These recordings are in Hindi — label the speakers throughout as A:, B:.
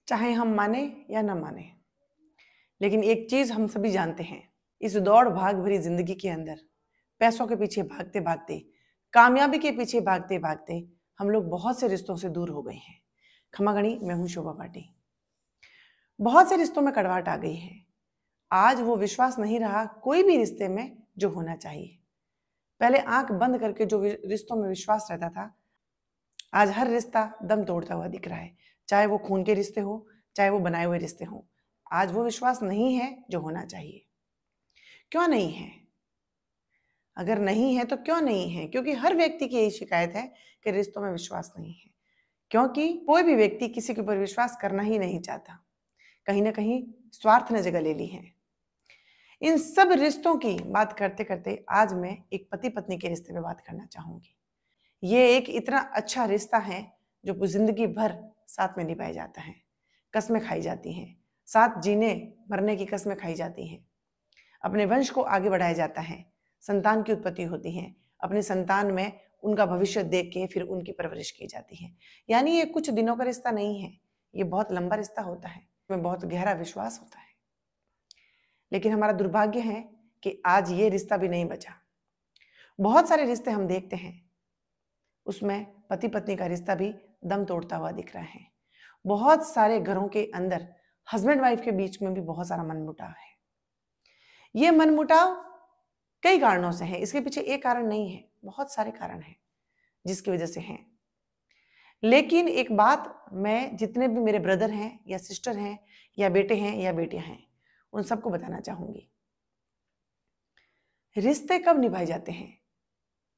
A: चाहे हम माने या ना माने, लेकिन एक चीज हम सभी जानते हैं, इस दौड़ भाग भरी जिंदगी के अंदर पैसों के पीछे भागते भागते, कामयाबी के पीछे भागते भागते हम लोग बहुत से रिश्तों से दूर हो गए हैं। क्षमा गणी, मैं हूं शोभा पाटी। बहुत से रिश्तों में कड़वाहट आ गई है। आज वो विश्वास नहीं रहा कोई भी रिश्ते में जो होना चाहिए। पहले आंख बंद करके जो रिश्तों में विश्वास रहता था, आज हर रिश्ता दम तोड़ता हुआ दिख रहा है। चाहे वो खून के रिश्ते हो, चाहे वो बनाए हुए रिश्ते हो, आज वो विश्वास नहीं है जो होना चाहिए। क्यों नहीं है? अगर नहीं है तो क्यों नहीं है? क्योंकि हर व्यक्ति की यही शिकायत है कि रिश्तों में विश्वास नहीं है। क्योंकि कोई भी व्यक्ति किसी के ऊपर विश्वास करना ही नहीं चाहता। कहीं ना कहीं स्वार्थ ने जगह ले ली है। इन सब रिश्तों की बात करते करते आज मैं एक पति पत्नी के रिश्ते पे बात करना चाहूंगी। ये एक इतना अच्छा रिश्ता है जो जिंदगी भर साथ में निभाया जाता है। कस्में खाई जाती हैं, साथ जीने मरने की कस्में खाई जाती हैं। अपने वंश को आगे बढ़ाया जाता है, संतान की उत्पत्ति होती है, अपने संतान में उनका भविष्य देख के फिर उनकी परवरिश की जाती है। यानी ये कुछ दिनों का रिश्ता नहीं है, ये बहुत लंबा रिश्ता होता है, इसमें बहुत गहरा विश्वास होता है। लेकिन हमारा दुर्भाग्य है कि आज ये रिश्ता भी नहीं बचा। बहुत सारे रिश्ते हम देखते हैं, उसमें पति पत्नी का रिश्ता भी दम तोड़ता हुआ दिख रहा है। बहुत सारे घरों के अंदर हस्बैंड वाइफ के बीच में भी बहुत सारा मनमुटाव है। ये मनमुटाव कई कारणों से है, इसके पीछे एक कारण नहीं है, बहुत सारे कारण हैं जिसकी वजह से हैं। लेकिन एक बात मैं जितने भी मेरे ब्रदर हैं या सिस्टर हैं या बेटे हैं या बेटियां हैं, उन सबको बताना चाहूंगी, रिश्ते कब निभाए जाते हैं?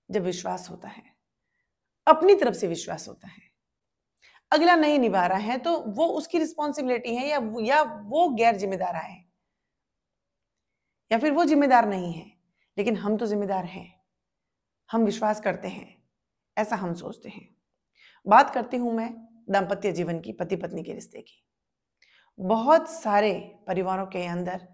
A: जब विश्वास होता है, अपनी तरफ से विश्वास होता है। अगला नहीं निभा रहा है तो वो उसकी रिस्पॉन्सिबिलिटी है या वो गैर जिम्मेदार है या फिर वो जिम्मेदार नहीं है। लेकिन हम तो जिम्मेदार हैं, हम विश्वास करते हैं, ऐसा हम सोचते हैं। बात करती हूं मैं दाम्पत्य जीवन की, पति पत्नी के रिश्ते की। बहुत सारे परिवारों के अंदर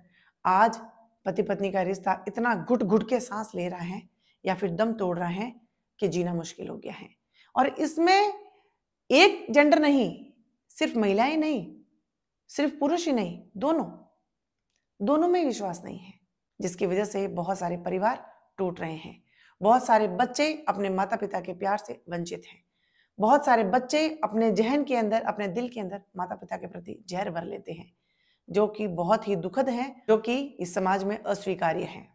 A: आज पति पत्नी का रिश्ता इतना घुट घुट के सांस ले रहा है या फिर दम तोड़ रहा है कि जीना मुश्किल हो गया है। और इसमें एक जेंडर नहीं, सिर्फ महिलाएं नहीं, सिर्फ पुरुष ही नहीं, दोनों में विश्वास नहीं है, जिसकी वजह से बहुत सारे परिवार टूट रहे हैं। बहुत सारे बच्चे अपने माता पिता के प्यार से वंचित हैं। बहुत सारे बच्चे अपने जहन के अंदर, अपने दिल के अंदर माता पिता के प्रति जहर भर लेते हैं, जो कि बहुत ही दुखद है, जो कि इस समाज में अस्वीकार्य है।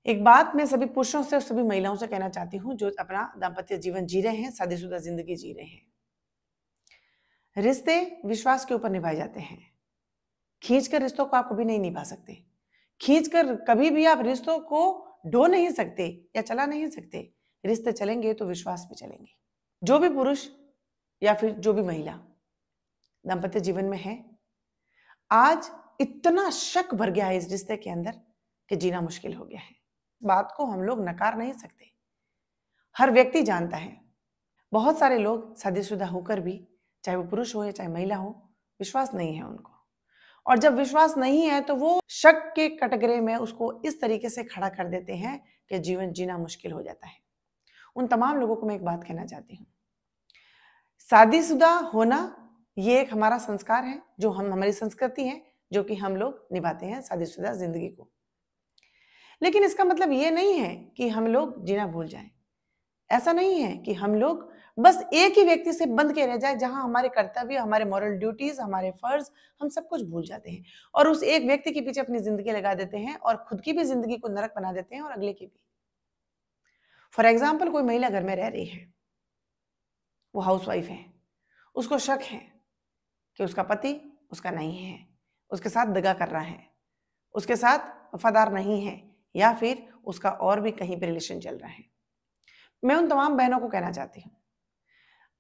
A: एक बात मैं सभी पुरुषों से और सभी महिलाओं से कहना चाहती हूं जो अपना दाम्पत्य जीवन जी रहे हैं, शादीशुदा जिंदगी जी रहे हैं, रिश्ते विश्वास के ऊपर निभाए जाते हैं। खींचकर रिश्तों को आप कभी नहीं निभा सकते। खींचकर कभी भी आप रिश्तों को ढो नहीं सकते या चला नहीं सकते। रिश्ते चलेंगे तो विश्वास पे चलेंगे। जो भी पुरुष या फिर जो भी महिला दाम्पत्य जीवन में है, आज इतना शक भर गया है इस रिश्ते के अंदर कि जीना मुश्किल हो गया है। बात को हम लोग नकार नहीं सकते। हर व्यक्ति जानता है, बहुत सारे लोग शादीशुदा होकर भी, चाहे वो पुरुष हो या चाहे महिला हो, विश्वास नहीं है उनको। और जब विश्वास नहीं है तो वो शक के कटघरे में उसको इस तरीके से खड़ा कर देते हैं कि जीवन जीना मुश्किल हो जाता है। उन तमाम लोगों को मैं एक बात कहना चाहती हूँ, शादीशुदा होना ये एक हमारा संस्कार है, जो हमारी संस्कृति है, जो कि हम लोग निभाते हैं शादीशुदा जिंदगी को। लेकिन इसका मतलब ये नहीं है कि हम लोग जीना भूल जाएं। ऐसा नहीं है कि हम लोग बस एक ही व्यक्ति से बंध के रह जाए, जहां हमारे कर्तव्य, हमारे मॉरल ड्यूटीज, हमारे फर्ज, हम सब कुछ भूल जाते हैं और उस एक व्यक्ति के पीछे अपनी जिंदगी लगा देते हैं और खुद की भी जिंदगी को नरक बना देते हैं और अगले की भी। फॉर एग्जाम्पल, कोई महिला घर में रह रही है, वो हाउसवाइफ है, उसको शक है कि उसका पति उसका नहीं है, उसके साथ दगा कर रहा है, उसके साथ वफादार नहीं है, या फिर उसका और भी कहीं पे रिलेशन चल रहा है। मैं उन तमाम बहनों को कहना चाहती हूं,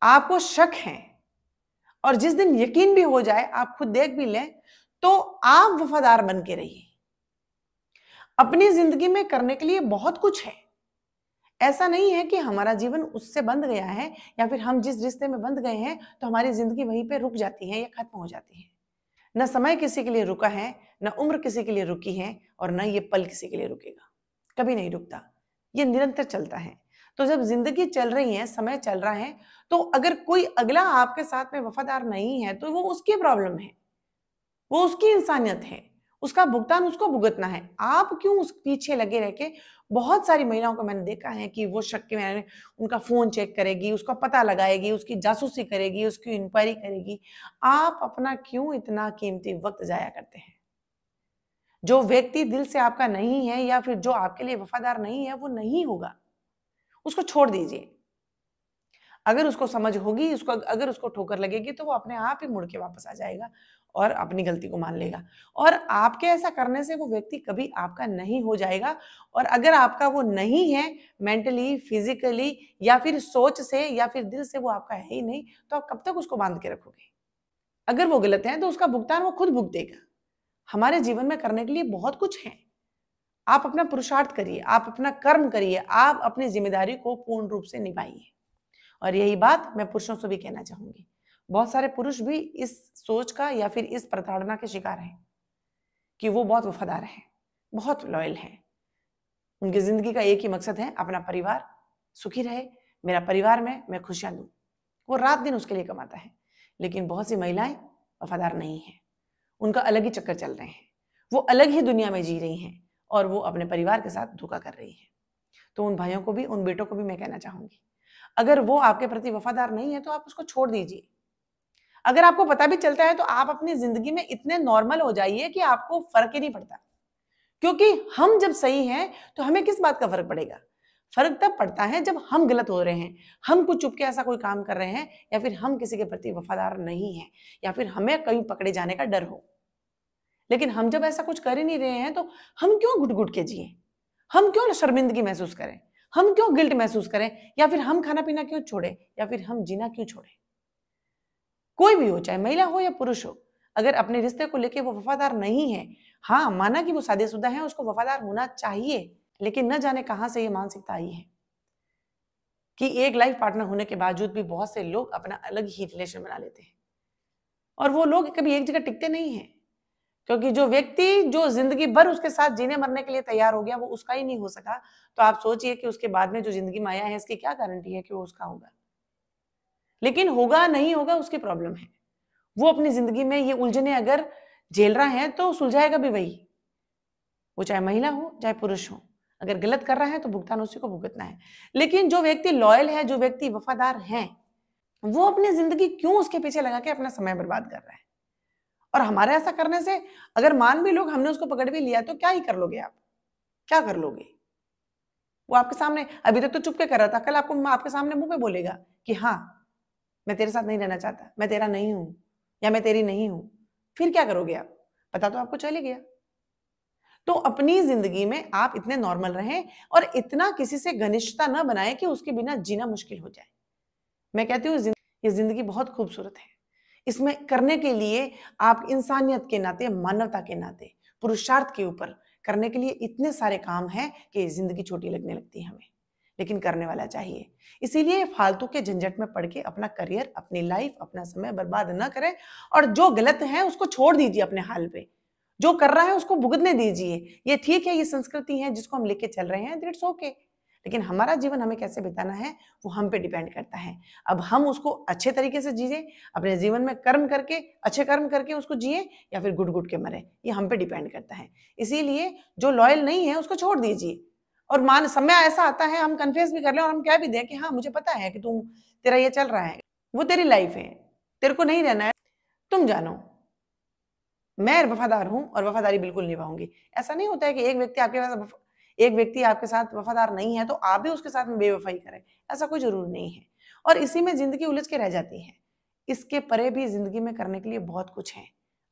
A: आपको शक है और जिस दिन यकीन भी हो जाए, आप खुद देख भी लें, तो आप वफादार बन के रहिए। अपनी जिंदगी में करने के लिए बहुत कुछ है। ऐसा नहीं है कि हमारा जीवन उससे बंध गया है या फिर हम जिस रिश्ते में बंध गए हैं तो हमारी जिंदगी वहीं पे रुक जाती है या खत्म हो जाती है। न समय किसी के लिए रुका है, न उम्र किसी के लिए रुकी है और न ये पल किसी के लिए रुकेगा। कभी नहीं रुकता, ये निरंतर चलता है। तो जब जिंदगी चल रही है, समय चल रहा है, तो अगर कोई अगला आपके साथ में वफादार नहीं है तो वो उसकी प्रॉब्लम है, वो उसकी इंसानियत है, उसका भुगतान उसको भुगतना है। आप क्यों उस पीछे लगे रह के? बहुत सारी महिलाओं को मैंने देखा है कि वो शक में उनका फोन चेक करेगी, उसका पता लगाएगी, उसकी जासूसी करेगी, उसकी इंक्वायरी करेगी। आप अपना क्यों इतना कीमती वक्त जाया करते हैं? जो व्यक्ति दिल से आपका नहीं है या फिर जो आपके लिए वफादार नहीं है, वो नहीं होगा, उसको छोड़ दीजिए। अगर उसको समझ होगी, उसको अगर उसको ठोकर लगेगी तो वो अपने आप ही मुड़ के वापस आ जाएगा और अपनी गलती को मान लेगा। और आपके ऐसा करने से वो व्यक्ति कभी आपका नहीं हो जाएगा। और अगर आपका वो नहीं है मेंटली, फिजिकली या फिर सोच से या फिर दिल से वो आपका है ही नहीं, तो आप कब तक उसको बांध के रखोगे? अगर वो गलत है तो उसका भुगतान वो खुद भुगतेगा। हमारे जीवन में करने के लिए बहुत कुछ है। आप अपना पुरुषार्थ करिए, आप अपना कर्म करिए, आप अपनी जिम्मेदारी को पूर्ण रूप से निभाइए। और यही बात मैं पुरुषों से भी कहना चाहूंगी। बहुत सारे पुरुष भी इस सोच का या फिर इस प्रताड़ना के शिकार हैं कि वो बहुत वफादार हैं, बहुत लॉयल हैं। उनकी जिंदगी का एक ही मकसद है, अपना परिवार सुखी रहे, मेरा परिवार में मैं खुशियां दूं। वो रात दिन उसके लिए कमाता है। लेकिन बहुत सी महिलाएं वफादार नहीं है, उनका अलग ही चक्कर चल रहे हैं, वो अलग ही दुनिया में जी रही हैं और वो अपने परिवार के साथ धोखा कर रही है। तो उन भाइयों को भी, उन बेटों को भी मैं कहना चाहूंगी, अगर वो आपके प्रति वफादार नहीं है तो आप उसको छोड़ दीजिए। अगर आपको पता भी चलता है तो आप अपनी जिंदगी में इतने नॉर्मल हो जाइए कि आपको फर्क ही नहीं पड़ता। क्योंकि हम जब सही हैं तो हमें किस बात का फर्क पड़ेगा? फर्क तब पड़ता है जब हम गलत हो रहे हैं, हम कुछ चुप के ऐसा कोई काम कर रहे हैं, या फिर हम किसी के प्रति वफादार नहीं हैं, या फिर हमें कहीं पकड़े जाने का डर हो। लेकिन हम जब ऐसा कुछ कर ही नहीं रहे हैं तो हम क्यों घुट घुट के जिए? हम क्यों शर्मिंदगी महसूस करें? हम क्यों गिल्ट महसूस करें? या फिर हम खाना पीना क्यों छोड़े? या फिर हम जीना क्यों छोड़े? कोई भी हो, चाहे महिला हो या पुरुष हो, अगर अपने रिश्ते को लेके वो वफादार नहीं है, हाँ माना कि वो शादीशुदा है, उसको वफादार होना चाहिए, लेकिन न जाने कहां से ये मानसिकता आई है कि एक लाइफ पार्टनर होने के बावजूद भी बहुत से लोग अपना अलग ही रिलेशन बना लेते हैं। और वो लोग कभी एक जगह टिकते नहीं है, क्योंकि जो व्यक्ति जो जिंदगी भर उसके साथ जीने मरने के लिए तैयार हो गया, वो उसका ही नहीं हो सका, तो आप सोचिए कि उसके बाद में जो जिंदगी में आया है, इसकी क्या गारंटी है कि वो उसका होगा? लेकिन होगा नहीं होगा उसकी प्रॉब्लम है। वो अपनी जिंदगी में ये उलझने अगर झेल रहा है तो सुलझाएगा भी वही, वो चाहे महिला हो चाहे पुरुष हो। अगर गलत कर रहा है तो भुगतान उसी को भुगतना है। लेकिन जो व्यक्ति लॉयल है, जो व्यक्ति वफादार है, वो अपनी जिंदगी क्यों उसके पीछे लगा के अपना समय बर्बाद कर रहा है? और हमारे ऐसा करने से अगर मान भी लोग हमने उसको पकड़ भी लिया तो क्या ही कर लोगे आप? क्या कर लोगे? वो आपके सामने अभी तक तो चुप के कर रहा था, कल आपको आपके सामने मुंह पे बोलेगा कि हाँ मैं तेरे साथ नहीं रहना चाहता, मैं तेरा नहीं हूं या मैं तेरी नहीं हूं। फिर क्या करोगे आप? पता तो आपको चल ही गया। तो अपनी जिंदगी में आप इतने नॉर्मल रहें और इतना किसी से घनिष्ठता न बनाएं कि उसके बिना जीना मुश्किल हो जाए। मैं कहती हूँ ये जिंदगी बहुत खूबसूरत है। इसमें करने के लिए आप इंसानियत के नाते, मानवता के नाते, पुरुषार्थ के ऊपर करने के लिए इतने सारे काम हैं कि जिंदगी छोटी लगने लगती है हमें, लेकिन करने वाला चाहिए। इसीलिए फालतू के झंझट में पड़ के अपना करियर, अपनी लाइफ, अपना समय बर्बाद न करें। और जो गलत है उसको छोड़ दीजिए अपने हाल पे, जो कर रहा है उसको भुगतने दीजिए। ये ठीक है, ये संस्कृति है जिसको हम लेके चल रहे हैं, दैट्स ओके। लेकिन हमारा जीवन हमें कैसे बिताना है वो हम पे डिपेंड करता है। अब हम उसको अच्छे तरीके से जिए, अपने जीवन में कर्म करके, अच्छे कर्म करके उसको जिए, या फिर गुट गुट के मरे, ये हम पे डिपेंड करता है। इसीलिए जो लॉयल नहीं है उसको छोड़ दीजिए। और मान समय ऐसा आता है हम कन्फेस भी कर लें और हम कह भी दें कि हाँ मुझे पता है कि तुम, तेरा ये चल रहा है, वो तेरी लाइफ है, तेरे को नहीं रहना है, तुम जानो, मैं वफादार हूं और वफादारी बिल्कुल निभाऊंगी। ऐसा नहीं होता है कि एक व्यक्ति आपके साथ वफादार नहीं है तो आप भी उसके साथ में बेवफाई करें, ऐसा कोई जरूरी नहीं है। और इसी में जिंदगी उलझ के रह जाती है। इसके परे भी जिंदगी में करने के लिए बहुत कुछ है,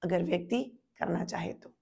A: अगर व्यक्ति करना चाहे तो।